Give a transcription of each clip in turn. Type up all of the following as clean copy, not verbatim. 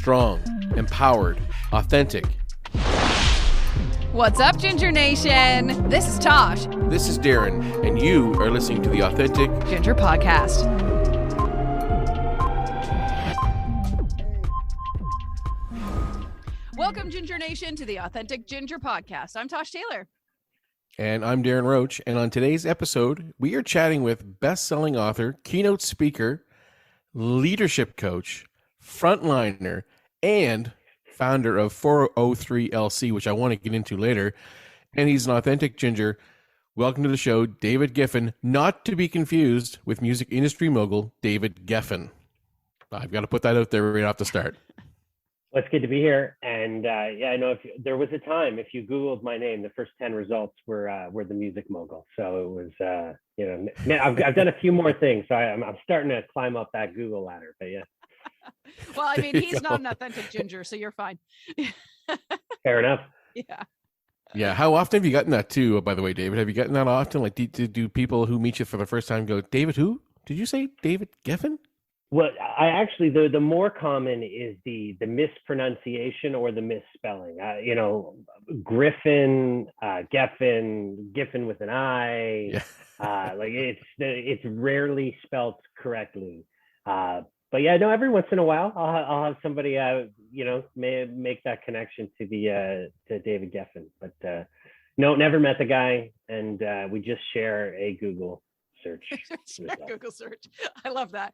strong, empowered, authentic. What's up, Ginger Nation? This is Tosh. This is Darren, and you are listening to the Authentic Ginger Podcast. Welcome, Ginger Nation, to the Authentic Ginger Podcast. I'm Tosh Taylor. And I'm Darren Roach, and on today's episode, we are chatting with best-selling author, keynote speaker, leadership coach, frontliner, and founder of 403LC, which I want to get into later, and he's an authentic ginger. Welcome to the show, David Giffen, not to be confused with music industry mogul David Geffen. I've got to put that out there right off the start. Well, it's good to be here. And I know there was a time, if you Googled my name, the first 10 results were the music mogul. So it was, I've done a few more things. So I'm starting to climb up that Google ladder, but yeah. Well, I mean, he's not an authentic ginger, so you're fine. Fair enough. Yeah. Yeah. How often have you gotten that too, by the way, David? Have you gotten that often? Like, do people who meet you for the first time go, David who? Did you say David Geffen? Well, I actually, the more common is the mispronunciation or the misspelling. Griffin, Giffen with an I. Yeah. Like it's rarely spelt correctly. But yeah, no, every once in a while I'll have somebody may make that connection to David Geffen. But no, never met the guy, and we just share a Google search. Google search. I love that.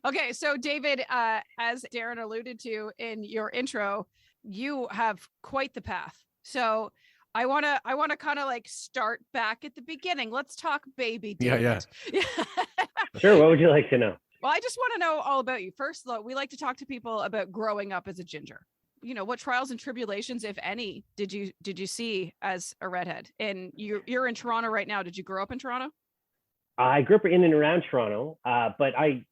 Okay, so David, as Darren alluded to in your intro, you have quite the path. So I want to kind of like start back at the beginning. Let's talk baby David. Yeah. Sure. What would you like to know? Well, I just want to know all about you. First, we like to talk to people about growing up as a ginger. You know, what trials and tribulations, if any, did you see as a redhead? And you're in Toronto right now. Did you grow up in Toronto? I grew up in and around Toronto, but I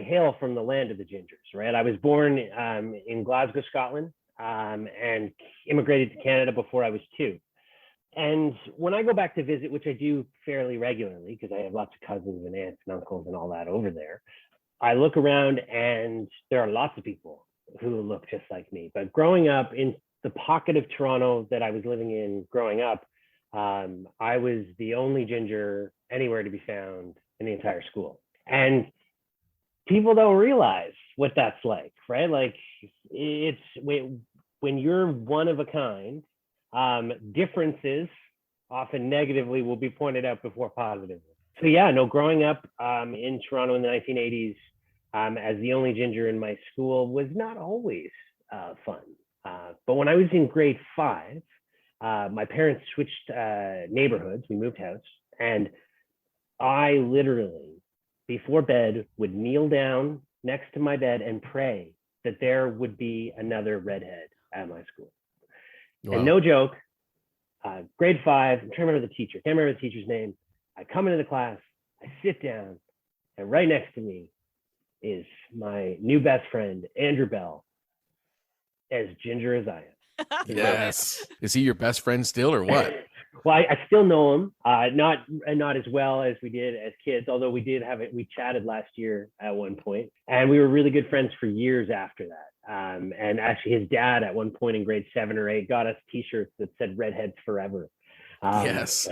hail from the land of the gingers, right? I was born in Glasgow, Scotland, and immigrated to Canada before I was 2. And when I go back to visit, which I do fairly regularly because I have lots of cousins and aunts and uncles and all that over there, I look around and there are lots of people who look just like me. But growing up in the pocket of Toronto that I was living in growing up, I was the only ginger anywhere to be found in the entire school. And people don't realize what that's like, right? Like it's when you're one of a kind, differences often negatively will be pointed out before positively. So yeah, no, growing up in Toronto in the 1980s as the only ginger in my school was not always fun. But when I was in grade 5, my parents switched neighborhoods. We moved house, and I literally, before bed, would kneel down next to my bed and pray that there would be another redhead at my school. Wow. And no joke, grade 5, I'm trying to remember the teacher, can't remember the teacher's name. I come into the class, I sit down, and right next to me is my new best friend, Andrew Bell, as ginger as I am. Yes. Is he your best friend still or what? Well, I still know him, not as well as we did as kids, although we chatted last year at one point, and we were really good friends for years after that. And actually his dad at one point in grade 7 or 8 got us t-shirts that said redheads forever. Yes.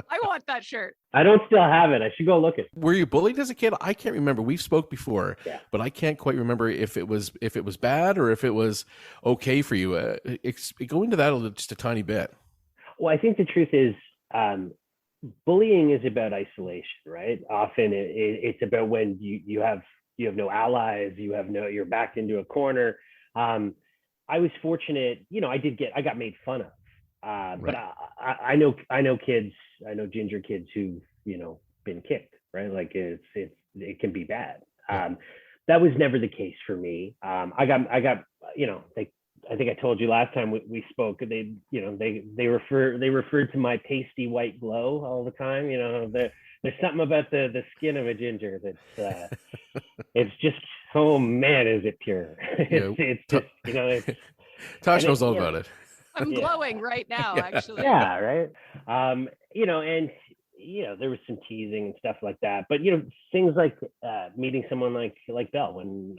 I want that shirt. I don't still have it. I should go look it. Were you bullied as a kid? I can't remember. We've spoke before, yeah, but I can't quite remember if it was bad or if it was okay for you. Go into that just a tiny bit. Well, I think the truth is bullying is about isolation, right? Often it's about when you have no allies, you're backed into a corner. I was fortunate, I got made fun of. Right. But I know kids, I know ginger kids who've, been kicked, right? Like it can be bad. That was never the case for me. I got, I think I told you last time we spoke, they referred to my pasty white glow all the time. There's something about the skin of a ginger that's, it's just, oh man, is it pure. It's just, Tosh knows all about it. I'm glowing right now, actually. Yeah, right. And there was some teasing and stuff like that. But things like meeting someone like Belle when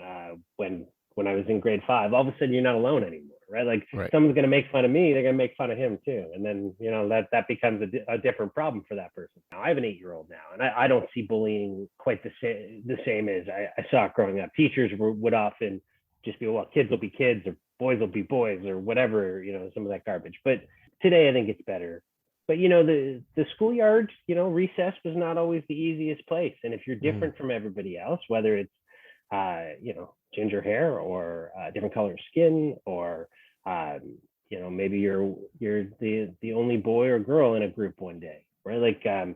I was in grade 5, all of a sudden you're not alone anymore, right? Like Right. someone's going to make fun of me, they're going to make fun of him too, and then that becomes a different problem for that person. Now I have an 8-year-old now, and I don't see bullying quite the same as I saw it growing up. Teachers would often just be, well, kids will be kids, or boys will be boys, or whatever, some of that garbage. But today I think it's better. But the schoolyard, recess was not always the easiest place. And if you're different from everybody else, whether it's ginger hair or different color of skin, or maybe you're the only boy or girl in a group one day, right? Like there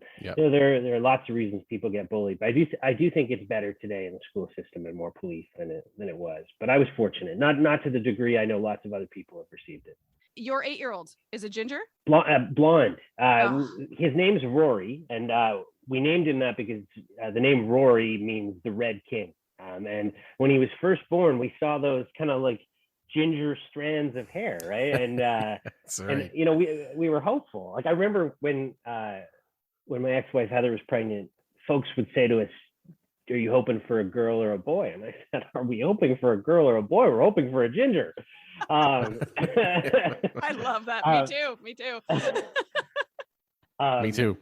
are lots of reasons people get bullied. But I do think it's better today in the school system and more police than it was. But I was fortunate, not to the degree I know lots of other people have received it. Your 8-year-old is a ginger? Blonde. His name's Rory, and we named him that because the name Rory means the Red King. And when he was first born, we saw those kind of like ginger strands of hair, right? And That's right. and we were hopeful. Like I remember when my ex-wife Heather was pregnant, folks would say to us, "Are you hoping for a girl or a boy?" And I said, "Are we hoping for a girl or a boy? We're hoping for a ginger." I love that. Me too. Me too.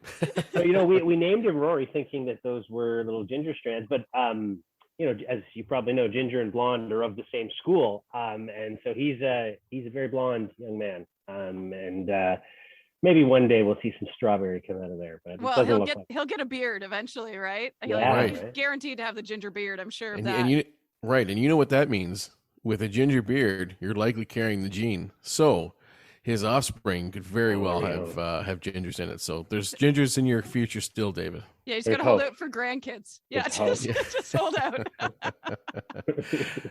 So we named him Rory, thinking that those were little ginger strands. But as you probably know, ginger and blonde are of the same school, and so he's a very blonde young man. And maybe one day we'll see some strawberry come out of there. But he'll get a beard eventually, right? He's guaranteed to have the ginger beard. I'm sure of that. And you know what that means. With a ginger beard, you're likely carrying the gene. So his offspring could very well have gingers in it. So there's gingers in your future still, David. Yeah, he's going to hold out for grandkids. Yeah, just hold out.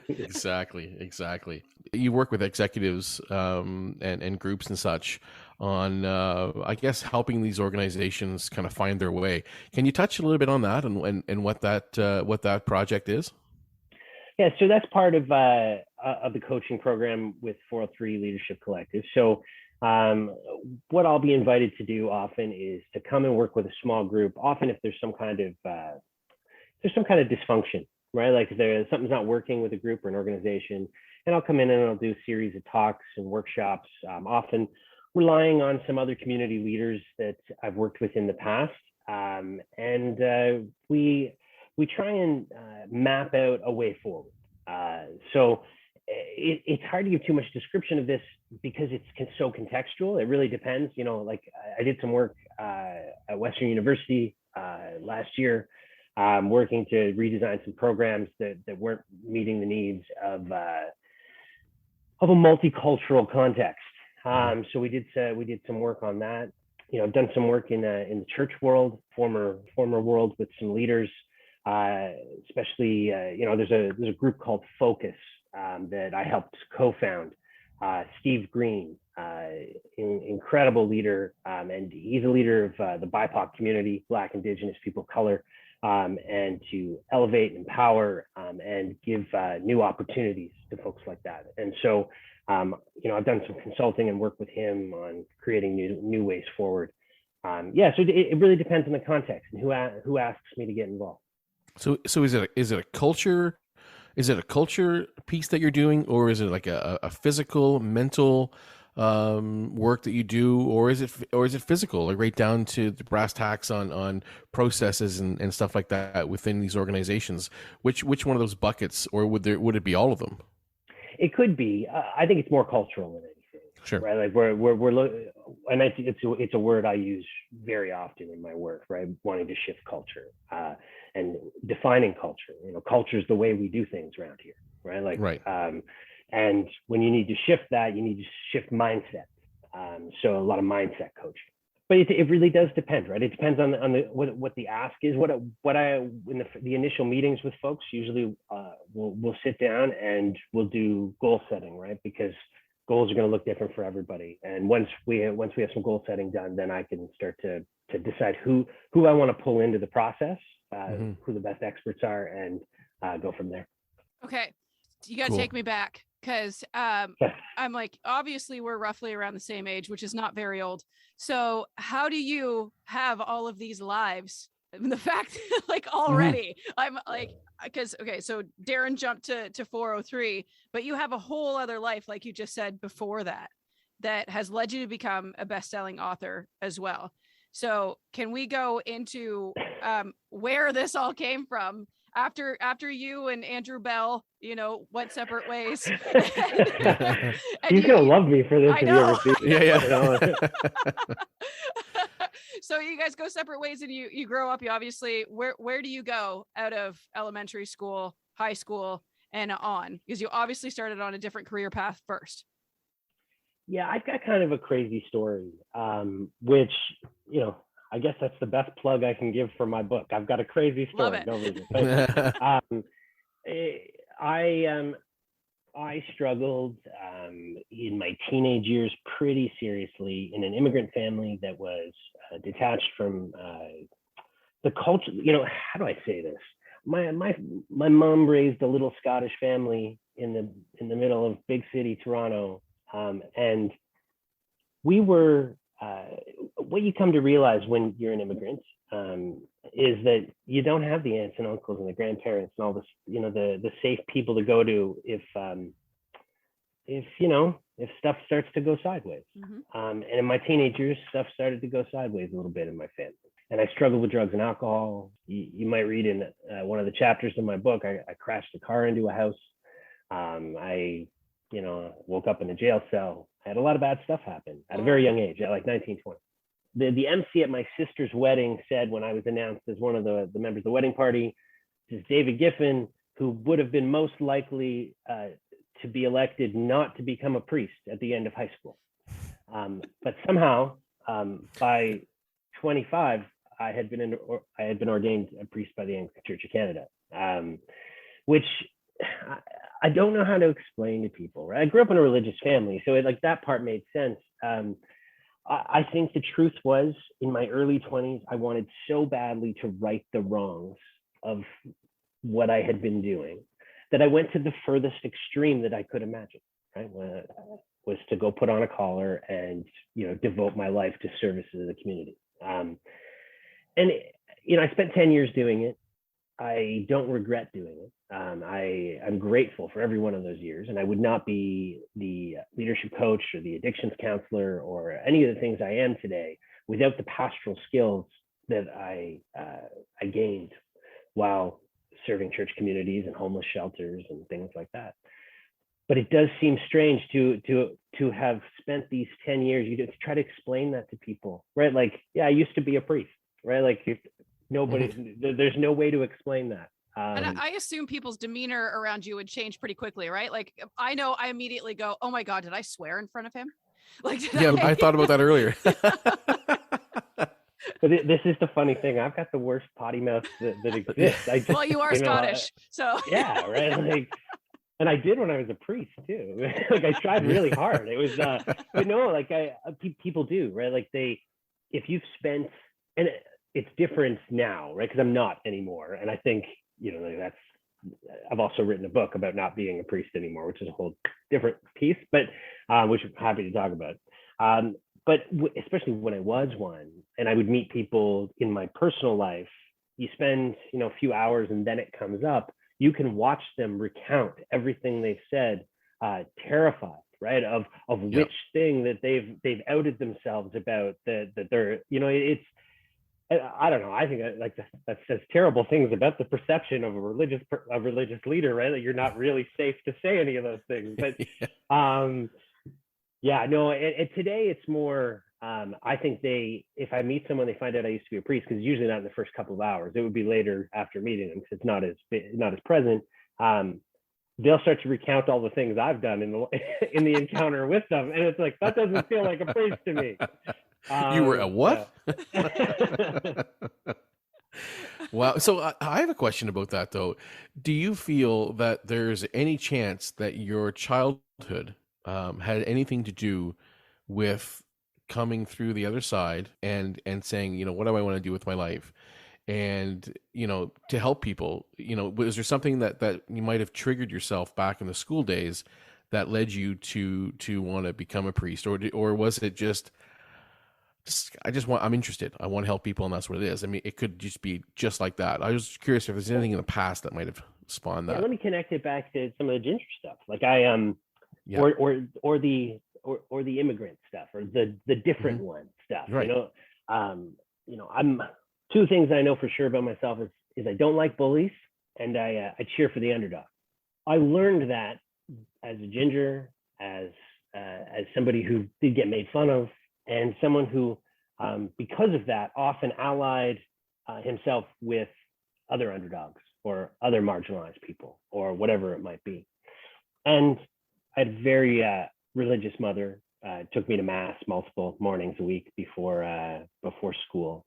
Exactly. You work with executives and groups and such on, I guess, helping these organizations kind of find their way. Can you touch a little bit on that and what that project is? Yeah, so that's part of the coaching program with 403 Leadership Collective. So what I'll be invited to do often is to come and work with a small group. Often, if there's some kind of dysfunction, right? Like if something's not working with a group or an organization, and I'll come in and I'll do a series of talks and workshops, often relying on some other community leaders that I've worked with in the past, and we try and map out a way forward. So it's hard to give too much description of this because it's so contextual. It really depends. Like I did some work at Western University last year, working to redesign some programs that weren't meeting the needs of a multicultural context. So we did some work on that. I've done some work in the church world, former world, with some leaders. Especially, there's a group called Focus that I helped co-found. Steve Green, incredible leader, and he's a leader of the BIPOC community, Black, Indigenous, people of color, and to elevate, empower, and give new opportunities to folks like that. And so, I've done some consulting and work with him on creating new ways forward. So it really depends on the context and who asks me to get involved. So is it a culture? Is it a culture piece that you're doing, or is it like a physical, mental work that you do, or is it physical, like right down to the brass tacks on processes and stuff like that within these organizations? Which one of those buckets, or would it be all of them? It could be. I think it's more cultural than anything. Sure. Right. Like we're and it's a word I use very often in my work. Right. Wanting to shift culture and defining culture. Culture is the way we do things around here. Right. Like. Right. And when you need to shift that, you need to shift mindset. So a lot of mindset coaching. But it really does depend, right? It depends on what the ask is. What I in the initial meetings with folks, usually we'll sit down and we'll do goal setting, right? Because goals are going to look different for everybody. And once we have some goal setting done, then I can start to decide who I want to pull into the process, who the best experts are, and go from there. Okay, you got to take me back. because I'm like, obviously we're roughly around the same age, which is not very old. So how do you have all of these lives? And the fact, like already, I'm like, because okay, so Darren jumped to 403, but you have a whole other life, like you just said before that, that has led you to become a best-selling author as well. So can we go into where this all came from after you and Andrew Bell, went separate ways? And He's gonna love me for this I if you know. ever see Yeah. So you guys go separate ways, and you grow up. You obviously, where do you go out of elementary school, high school, and on? Because you obviously started on a different career path first. Yeah, I've got kind of a crazy story, which, I guess that's the best plug I can give for my book. I've got a crazy story. Love it. No reason. But, I struggled in my teenage years pretty seriously in an immigrant family that was detached from the culture. How do I say this? My mom raised a little Scottish family in the middle of big city Toronto, and we were what you come to realize when you're an immigrant is that you don't have the aunts and uncles and the grandparents and all this, the safe people to go to if stuff starts to go sideways. And in my teenage years, stuff started to go sideways a little bit in my family. And I struggled with drugs and alcohol. You might read in one of the chapters in my book, I crashed a car into a house. I woke up in a jail cell. I had a lot of bad stuff happen at a very young age, at like 19, 20. The MC at my sister's wedding said, when I was announced as one of the members of the wedding party, this is David Giffen, who would have been most likely to be elected not to become a priest at the end of high school. But somehow, by 25, I had been ordained a priest by the Anglican Church of Canada, which I don't know how to explain to people. Right? I grew up in a religious family, so that part made sense. I think the truth was, in my early 20s, I wanted so badly to right the wrongs of what I had been doing that I went to the furthest extreme that I could imagine, right? Was to go put on a collar and, devote my life to service to the community. And I spent 10 years doing it. I don't regret doing it. I'm grateful for every one of those years, and I would not be the leadership coach or the addictions counselor or any of the things I am today without the pastoral skills that I gained while serving church communities and homeless shelters and things like that. But it does seem strange to have spent these 10 years, you try to explain that to people, right? Like, yeah, I used to be a priest, right? Like there's no way to explain that. And I assume people's demeanor around you would change pretty quickly, right? Like, I know I immediately go, oh my God, did I swear in front of him? Like, I thought about that earlier. But this is the funny thing. I've got the worst potty mouth that exists. Well, you are Scottish, so. Yeah, right. And I did when I was a priest too. I tried really hard. It was, but no, people do, right? Like if you've spent, and it's different now, right? Because I'm not anymore. And I think, I've also written a book about not being a priest anymore, which is a whole different piece, but which I'm happy to talk about. But especially when I was one, and I would meet people in my personal life, you spend, a few hours and then it comes up. You can watch them recount everything they've said, terrified, right? Of which thing that they've outed themselves about that they're, it's, I don't know. I think that says terrible things about the perception of a religious leader, right? That you're not really safe to say any of those things. But and today it's more. I think if I meet someone, they find out I used to be a priest, because usually not in the first couple of hours. It would be later after meeting them, because it's not as present. They'll start to recount all the things I've done in the encounter with them, and it's like, that doesn't feel like a priest to me. You were a what? Wow. So I have a question about that, though. Do you feel that there's any chance that your childhood had anything to do with coming through the other side and saying, what do I want to do with my life? And, to help people, was there something that you might have triggered yourself back in the school days that led you to want to become a priest, or was it just I'm interested. I want to help people, and that's what it is. I mean, it could just be just like that. I was curious if there's anything in the past that might have spawned Yeah, that. let me connect it back to some of the ginger stuff. Like I Yeah. or the immigrant stuff, or the different one stuff. Right. I'm two things I know for sure about myself is I don't like bullies, and I cheer for the underdog. I learned that as a ginger, as somebody who did get made fun of, and someone who, because of that, often allied himself with other underdogs or other marginalized people or whatever it might be. And I had a very religious mother. Took me to mass multiple mornings a week before school.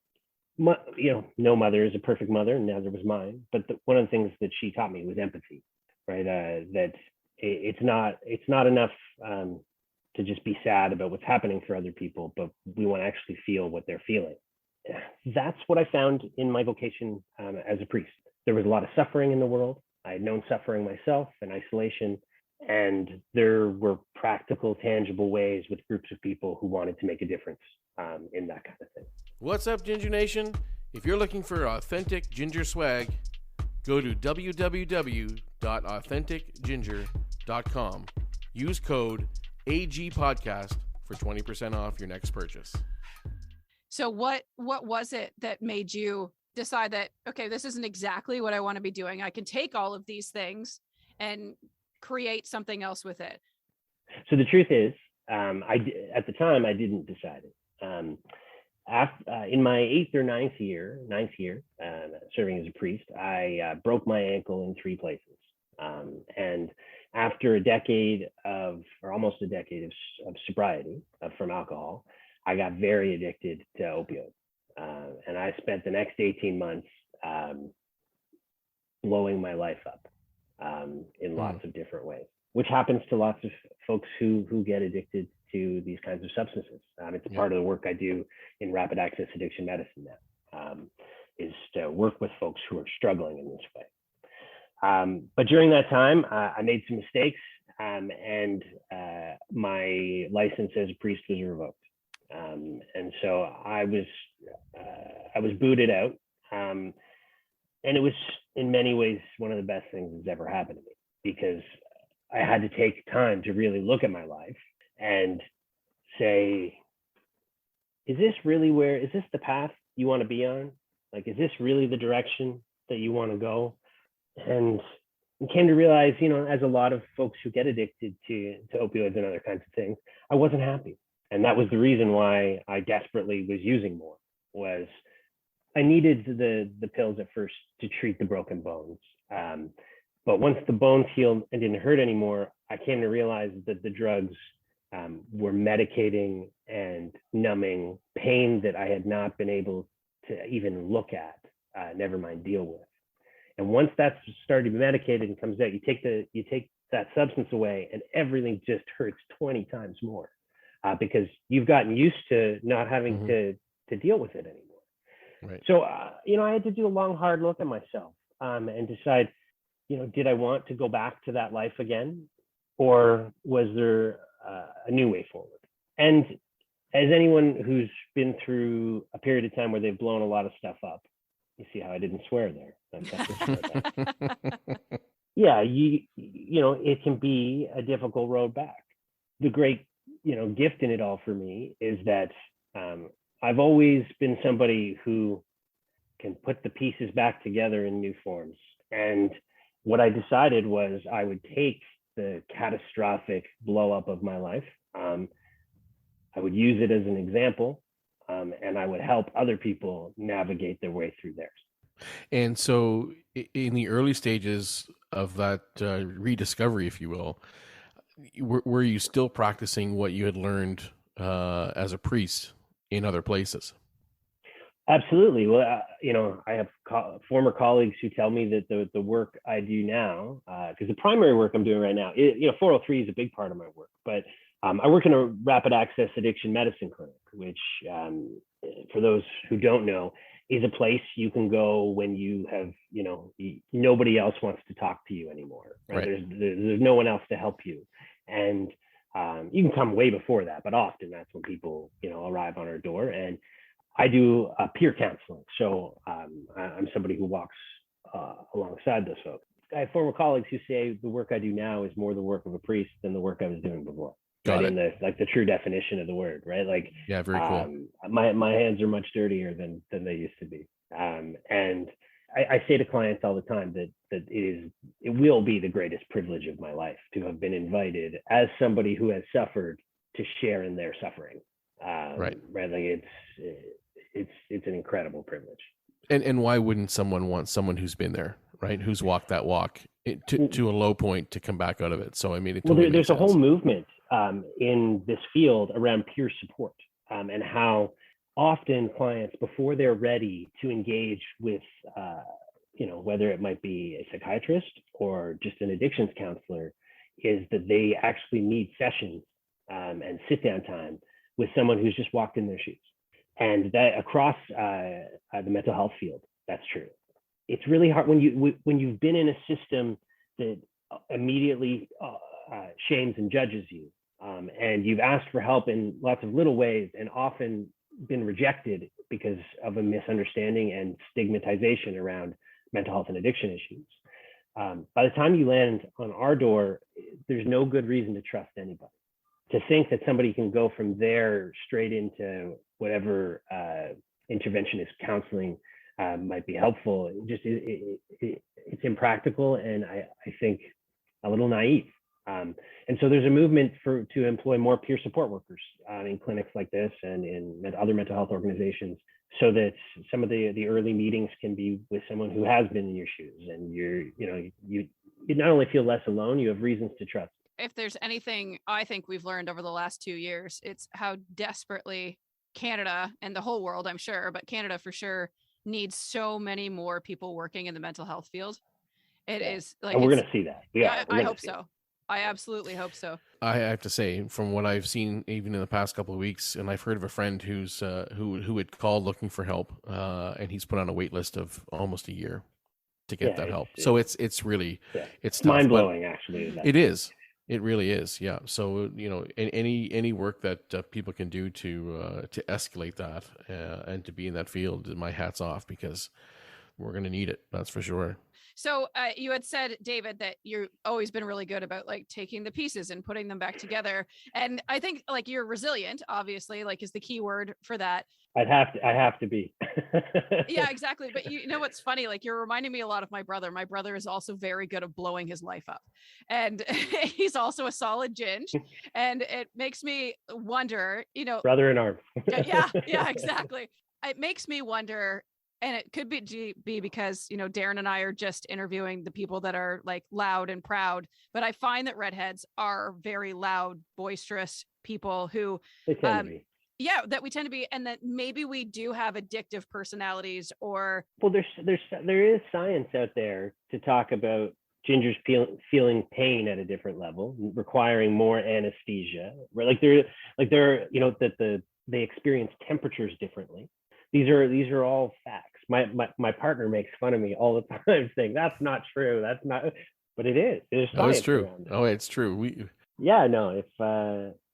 No mother is a perfect mother, and neither was mine. But one of the things that she taught me was empathy, right? That it's not enough to just be sad about what's happening for other people, but we want to actually feel what they're feeling. That's what I found in my vocation as a priest. There was a lot of suffering in the world. I had known suffering myself in isolation, and there were practical, tangible ways with groups of people who wanted to make a difference in that kind of thing. What's up, Ginger Nation? If you're looking for authentic ginger swag, go to www.authenticginger.com. Use code AGPodcast for 20% off your next purchase. So what was it that made you decide that, okay, this isn't exactly what I want to be doing. I can take all of these things and create something else with it? So the truth is, at the time, I didn't decide it. In my ninth year, serving as a priest, I broke my ankle in 3 places. And after almost a decade of sobriety from alcohol, I got very addicted to opioids. And I spent the next 18 months blowing my life up in lots of different ways, which happens to lots of folks who get addicted to these kinds of substances. It's a part of the work I do in rapid access addiction medicine now, is to work with folks who are struggling in this way. But during that time, I made some mistakes, and my license as a priest was revoked. And so I was booted out. And it was in many ways one of the best things that's ever happened to me, because I had to take time to really look at my life and say, is this the path you want to be on? Like, is this really the direction that you want to go? And came to realize, as a lot of folks who get addicted to opioids and other kinds of things, I wasn't happy. And that was the reason why I desperately was using more, was I needed the pills at first to treat the broken bones. But once the bones healed and didn't hurt anymore, I came to realize that the drugs were medicating and numbing pain that I had not been able to even look at, never mind deal with. And once that's started to be medicated and comes out, you take that substance away, and everything just hurts 20 times more, because you've gotten used to not having to deal with it anymore. Right. So, I had to do a long, hard look at myself and decide, did I want to go back to that life again, or was there a new way forward? And as anyone who's been through a period of time where they've blown a lot of stuff up, you see how I didn't swear there. Yeah, it can be a difficult road back. The great, gift in it all for me is that I've always been somebody who can put the pieces back together in new forms. And what I decided was I would take the catastrophic blow up of my life. I would use it as an example, and I would help other people navigate their way through theirs. And so in the early stages of that rediscovery, if you will, were you still practicing what you had learned as a priest in other places? Absolutely. Well, I have former colleagues who tell me that the work I do now, because the primary work I'm doing right now, 403 is a big part of my work, but I work in a rapid access addiction medicine clinic, which, for those who don't know, is a place you can go when you have, nobody else wants to talk to you anymore. Right? There's no one else to help you. And you can come way before that, but often that's when people, arrive on our door. And I do peer counseling. So I'm somebody who walks alongside those folks. I have former colleagues who say the work I do now is more the work of a priest than the work I was doing before. Got right? it. In the true definition of the word, right? Like, Yeah, very cool. My hands are much dirtier than they used to be. And I say to clients all the time that it will be the greatest privilege of my life to have been invited as somebody who has suffered to share in their suffering. Right. Like it's an incredible privilege. And why wouldn't someone want someone who's been there, right? Who's walked that walk to a low point to come back out of it? So I mean, it totally makes there's sense. A whole movement in this field around peer support, and how often clients, before they're ready to engage with, whether it might be a psychiatrist or just an addictions counselor, is that they actually need sessions and sit down time with someone who's just walked in their shoes. And that across the mental health field, that's true. It's really hard when you've been in a system that immediately shames and judges you, and you've asked for help in lots of little ways and often been rejected because of a misunderstanding and stigmatization around mental health and addiction issues. By the time you land on our door, there's no good reason to trust anybody. To think that somebody can go from there straight into whatever interventionist counseling might be helpful, it's impractical, and I think a little naive. And so there's a movement to employ more peer support workers in clinics like this and in other mental health organizations, so that some of the early meetings can be with someone who has been in your shoes, and you not only feel less alone, you have reasons to trust. If there's anything I think we've learned over the last 2 years, it's how desperately Canada, and the whole world, I'm sure, but Canada for sure, needs so many more people working in the mental health field. It is like, and we're going to see that. Yeah, I hope so. I absolutely hope so. I have to say, from what I've seen, even in the past couple of weeks, and I've heard of a friend who's who had called looking for help, and he's put on a wait list of almost a year to get that help. So it's really it's mind blowing, actually. It is. It really is, yeah. So any work that people can do to escalate that and to be in that field, my hat's off, because we're going to need it. That's for sure. So you had said, David, that you've always been really good about like taking the pieces and putting them back together. And I think like you're resilient, obviously, like is the key word for that. I have to be. Yeah, exactly. But you know what's funny? Like you're reminding me a lot of my brother. My brother is also very good at blowing his life up, and he's also a solid ginge. And it makes me wonder, brother in arms. Yeah, exactly. It makes me wonder. And it could be because, Darren and I are just interviewing the people that are like loud and proud. But I find that redheads are very loud, boisterous people who, they tend to be. Yeah, that we tend to be. And that maybe we do have addictive personalities or. Well, there is science out there to talk about gingers feeling pain at a different level, requiring more anesthesia. Right? That they experience temperatures differently. These are all facts. My partner makes fun of me all the time, saying that's not true. That's not, but it is. There's science. Oh, it's true. Around it. Oh, it's true.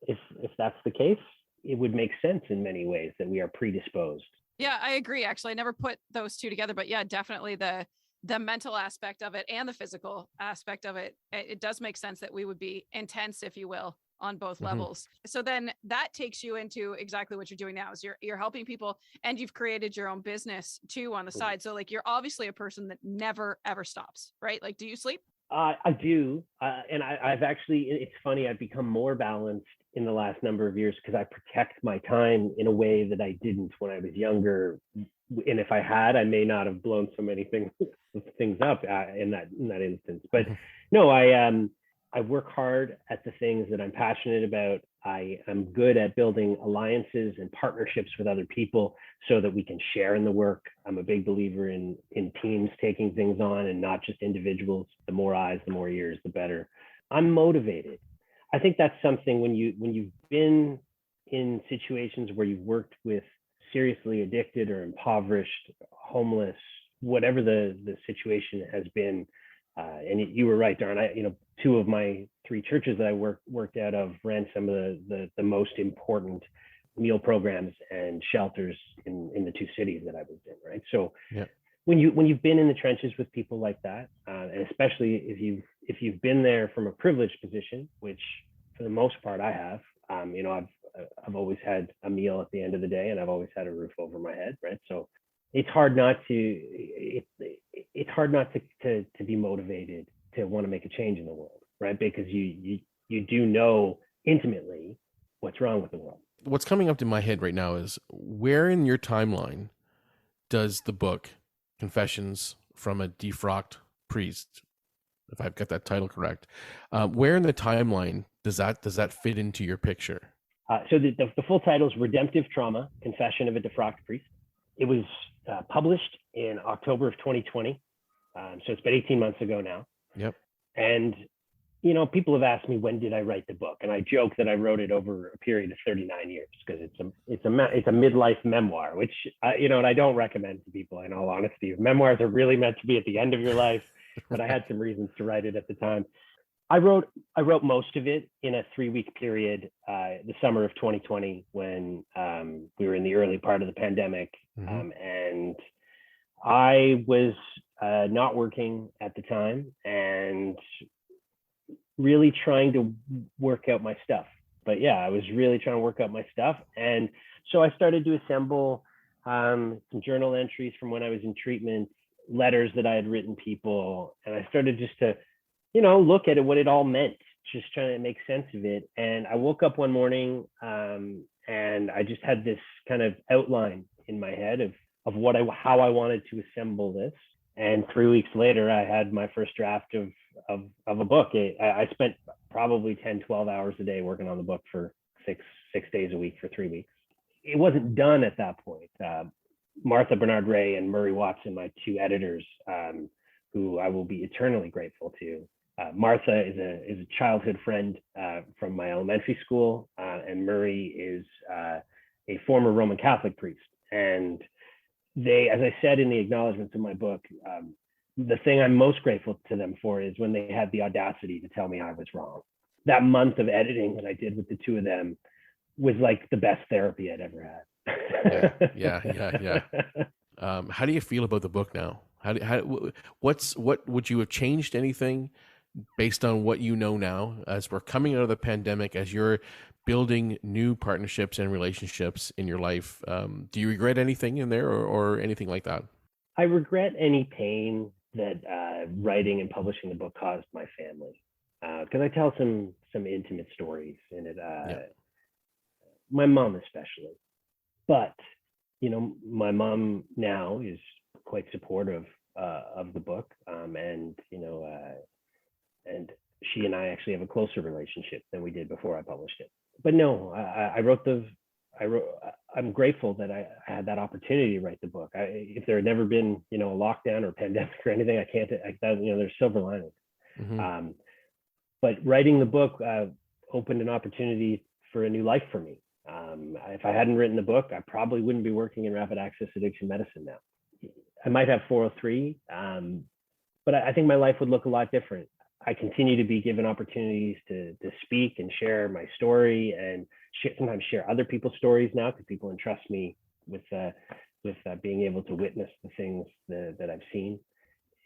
If that's the case, it would make sense in many ways that we are predisposed. Yeah, I agree. Actually, I never put those two together, but yeah, definitely the mental aspect of it and the physical aspect of it. It does make sense that we would be intense, if you will, on both levels. So then that takes you into exactly what you're doing now is you're helping people, and you've created your own business too on the side. So like, you're obviously a person that never, ever stops, right? Like, do you sleep? I do. And I've actually, it's funny, I've become more balanced in the last number of years because I protect my time in a way that I didn't when I was younger. And if I had, I may not have blown so many things up in that instance. But no, I work hard at the things that I'm passionate about. I am good at building alliances and partnerships with other people so that we can share in the work. I'm a big believer in teams taking things on and not just individuals. The more eyes, the more ears, the better. I'm motivated. I think that's something when you've been in situations where you've worked with seriously addicted or impoverished, homeless, whatever the situation has been, And you were right, Darren. Two of my three churches that I worked out of ran some of the most important meal programs and shelters in the two cities that I was in, right? So Yeah. when you've been in the trenches with people like that, and especially if you've been there from a privileged position, which for the most part I have, I've always had a meal at the end of the day, and I've always had a roof over my head, right? So it's hard not to be motivated to want to make a change in the world, right? Because you do know intimately what's wrong with the world. What's coming up to my head right now is, where in your timeline does the book Confessions from a Defrocked Priest, if I've got that title correct, where in the timeline does that fit into your picture? So the full title is Redemptive Trauma: Confession of a Defrocked Priest. It was published in October of 2020. So it's been 18 months ago now. Yep. And, people have asked me, when did I write the book? And I joke that I wrote it over a period of 39 years because it's a midlife memoir, which, and I don't recommend to people, in all honesty. Memoirs are really meant to be at the end of your life, but I had some reasons to write it at the time. I wrote most of it in a 3-week period, the summer of 2020, when we were in the early part of the pandemic. Mm-hmm. And I was not working at the time and really trying to work out my stuff. But yeah, I was really trying to work out my stuff. And so I started to assemble some journal entries from when I was in treatment, letters that I had written people. And I started just to, look at it, what it all meant, just trying to make sense of it. And I woke up one morning and I just had this kind of outline in my head of how I wanted to assemble this. And 3 weeks later, I had my first draft of a book. I spent probably 10, 12 hours a day working on the book for six days a week for 3 weeks. It wasn't done at that point. Martha Bernard Ray and Murray Watson, my two editors, who I will be eternally grateful to. Martha is a childhood friend from my elementary school, and Murray is a former Roman Catholic priest. And they, as I said in the acknowledgments of my book, the thing I'm most grateful to them for is when they had the audacity to tell me I was wrong. That month of editing that I did with the two of them was like the best therapy I'd ever had. Yeah. How do you feel about the book now? What would you have changed anything based on what you know now, as we're coming out of the pandemic, as you're building new partnerships and relationships in your life? Do you regret anything in there or anything like that? I regret any pain that writing and publishing the book caused my family, because I tell some intimate stories in it. My mom especially, but my mom now is quite supportive of the book, and and she and I actually have a closer relationship than we did before I published it. But no, I'm grateful that I had that opportunity to write the book. If there had never been, a lockdown or pandemic or anything, there's silver linings. Mm-hmm. But writing the book opened an opportunity for a new life for me. If I hadn't written the book, I probably wouldn't be working in rapid access addiction medicine now. I might have 403, but I think my life would look a lot different. I continue to be given opportunities to speak and share my story, and sometimes share other people's stories now, because people entrust me with being able to witness the things that I've seen.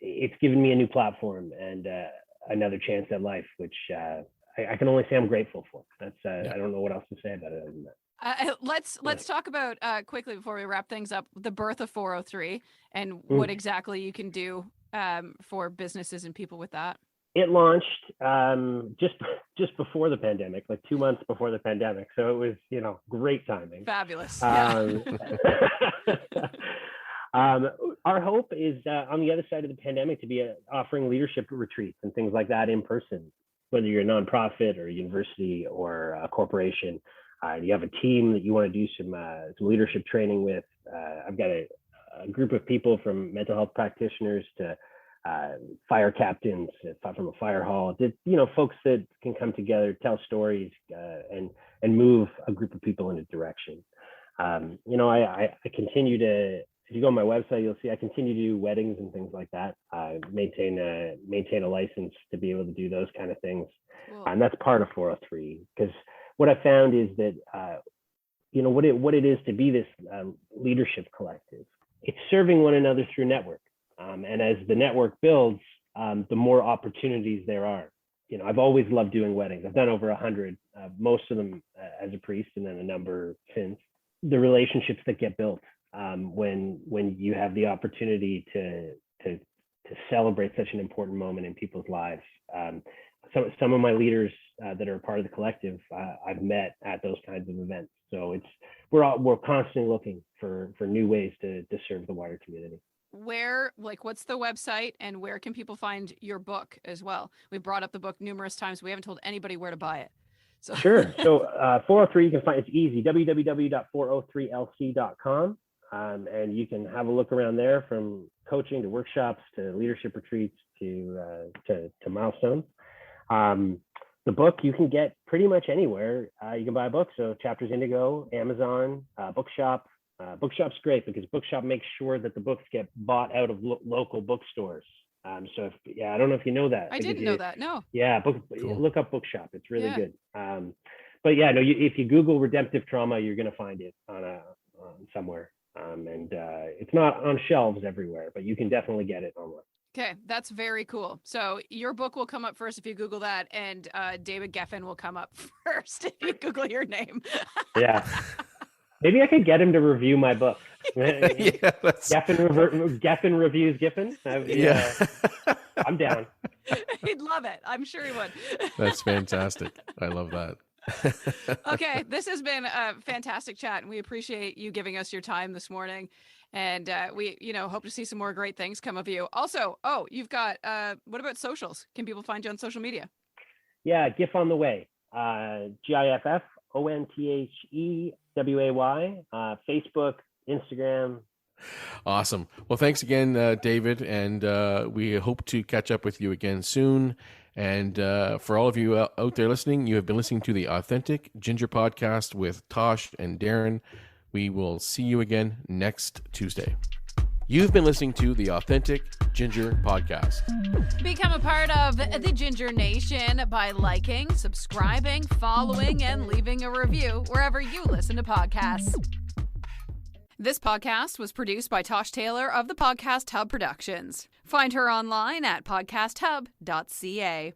It's given me a new platform and another chance at life, which I can only say I'm grateful for. That's I don't know what else to say about it other than that. Let's talk about quickly before we wrap things up, the birth of 403 and what exactly you can do for businesses and people with that. It launched just before the pandemic, like 2 months before the pandemic. So it was, great timing. Fabulous. Our hope is on the other side of the pandemic to be offering leadership retreats and things like that in person, whether you're a nonprofit or a university or a corporation. You have a team that you want to do some leadership training with. I've got a group of people, from mental health practitioners to fire captains from a fire hall, folks that can come together, tell stories, and move a group of people in a direction. I continue to, if you go on my website, you'll see I continue to do weddings and things like that. maintain a license to be able to do those kind of things. Cool. And that's part of 403, because what I found is that what it is to be this leadership collective. It's serving one another through network, and as the network builds, the more opportunities there are. I've always loved doing weddings. I've done over 100, most of them as a priest, and then a number since. The relationships that get built when you have the opportunity to celebrate such an important moment in people's lives. Some of my leaders that are a part of the collective, I've met at those kinds of events. So we're constantly looking for new ways to serve the wider community. What's the website, and where can people find your book as well? We've brought up the book numerous times. We haven't told anybody where to buy it. So Sure. So 403, you can find, it's easy, www.403lc.com. And you can have a look around there, from coaching to workshops to leadership retreats to milestones. The book you can get pretty much anywhere. You can buy a book. So Chapters Indigo, Amazon, Bookshop. Bookshop's great because Bookshop makes sure that the books get bought out of local bookstores. I don't know if you know that. I didn't know that. No. Yeah, Cool. Look up Bookshop. It's really good. If you Google redemptive trauma, you're going to find it on somewhere. It's not on shelves everywhere, but you can definitely get it online. Okay, that's very cool. So your book will come up first if you Google that, and David Geffen will come up first if you Google your name. Yeah. Maybe I could get him to review my book. Geffen reviews Giffen. I'm down. He'd love it. I'm sure he would. That's fantastic. I love that. Okay, this has been a fantastic chat, and we appreciate you giving us your time this morning. And we, hope to see some more great things come of you. Also, you've got, what about socials? Can people find you on social media? Yeah, GIF on the Way. GIFFONTHEWAY. Facebook, Instagram. Awesome. Well, thanks again, David. And we hope to catch up with you again soon. And for all of you out there listening, you have been listening to the Authentic Ginger Podcast with Tosh and Darren. We will see you again next Tuesday. You've been listening to the Authentic Ginger Podcast. Become a part of the Ginger Nation by liking, subscribing, following, and leaving a review wherever you listen to podcasts. This podcast was produced by Tosh Taylor of the Podcast Hub Productions. Find her online at podcasthub.ca.